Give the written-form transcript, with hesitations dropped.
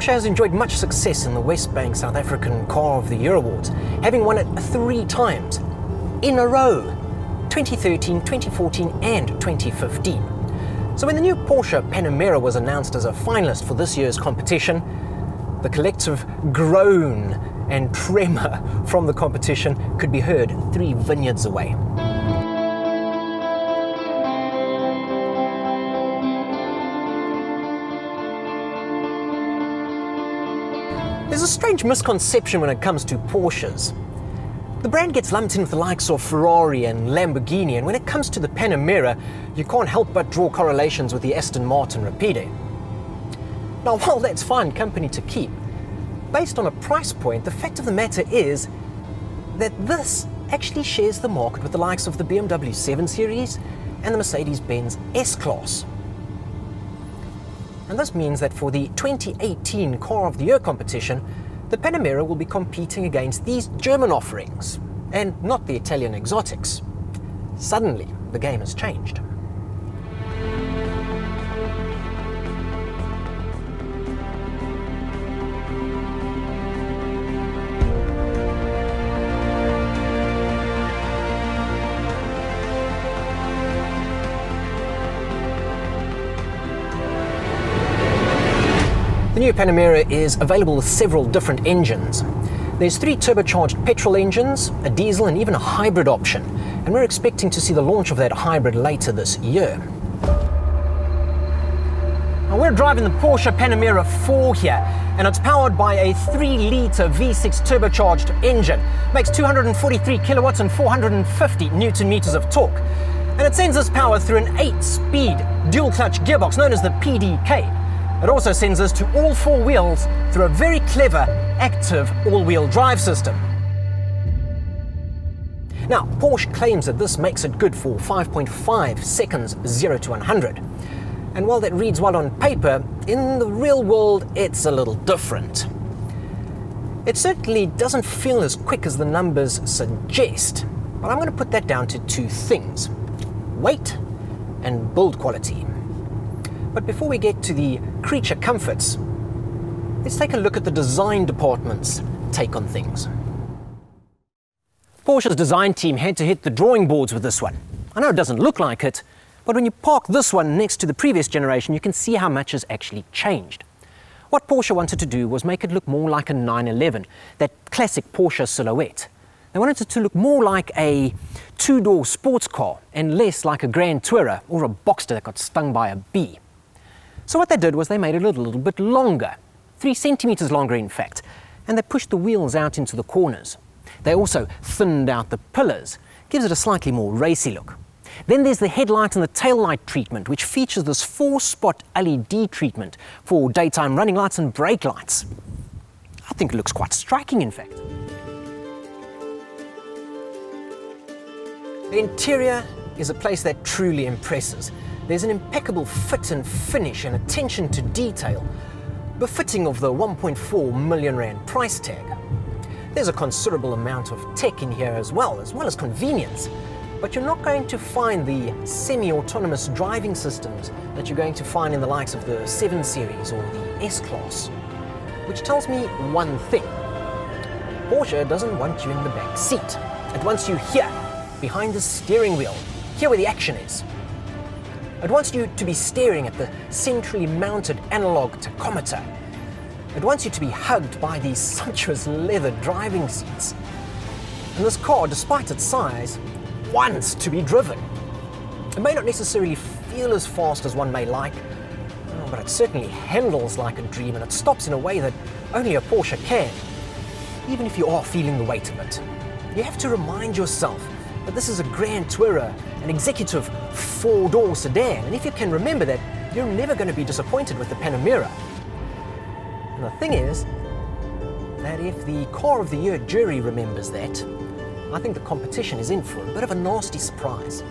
Porsche has enjoyed much success in the WesBank South African Car of the Year Awards, having won it 3 times in a row: 2013, 2014 and 2015. So when the new Porsche Panamera was announced as a finalist for this year's competition, the collective groan and tremor from the competition could be heard 3 vineyards away. There's a strange misconception when it comes to Porsches. The brand gets lumped in with the likes of Ferrari and Lamborghini, and when it comes to the Panamera, you can't help but draw correlations with the Aston Martin Rapide. Now, while that's fine company to keep, based on a price point, the fact of the matter is that this actually shares the market with the likes of the BMW 7 Series and the Mercedes-Benz S-Class. And this means that for the 2018 Car of the Year competition, the Panamera will be competing against these German offerings, and not the Italian exotics. Suddenly, the game has changed. The new Panamera is available with several different engines. There's 3 turbocharged petrol engines, a diesel and even a hybrid option, and we're expecting to see the launch of that hybrid later this year. Now we're driving the Porsche Panamera 4 here, and it's powered by a 3-litre V6 turbocharged engine. Makes 243 kilowatts and 450 newton meters of torque. And it sends this power through an 8-speed dual-clutch gearbox known as the PDK. It also sends us to all 4 wheels through a very clever, active all-wheel drive system. Now, Porsche claims that this makes it good for 5.5 seconds 0 to 100. And while that reads well on paper, in the real world it's a little different. It certainly doesn't feel as quick as the numbers suggest, but I'm going to put that down to 2 things: weight and build quality. But before we get to the creature comforts, let's take a look at the design department's take on things. Porsche's design team had to hit the drawing boards with this one. I know it doesn't look like it, but when you park this one next to the previous generation, you can see how much has actually changed. What Porsche wanted to do was make it look more like a 911, that classic Porsche silhouette. They wanted it to look more like a 2-door sports car and less like a Grand Tourer or a Boxster that got stung by a bee. So what they did was they made it a little bit longer, 3 centimeters longer in fact, and they pushed the wheels out into the corners. They also thinned out the pillars, gives it a slightly more racy look. Then there's the headlight and the tail light treatment, which features this 4-spot LED treatment for daytime running lights and brake lights. I think it looks quite striking in fact. The interior is a place that truly impresses. There's an impeccable fit and finish and attention to detail, befitting of the 1.4 million rand price tag. There's a considerable amount of tech in here as well as convenience, but you're not going to find the semi-autonomous driving systems that you're going to find in the likes of the 7 Series or the S-Class, which tells me one thing: Porsche doesn't want you in the back seat. It wants you here, behind the steering wheel, here where the action is. It wants you to be staring at the centrally mounted analog tachometer. It wants you to be hugged by these sumptuous leather driving seats. And this car, despite its size, wants to be driven. It may not necessarily feel as fast as one may like, but it certainly handles like a dream, and it stops in a way that only a Porsche can, even if you are feeling the weight of it. You have to remind yourself that this is a Grand Tourer, an executive 4-door sedan, and if you can remember that, you're never going to be disappointed with the Panamera. And the thing is that if the Car of the Year jury remembers that, I think the competition is in for a bit of a nasty surprise.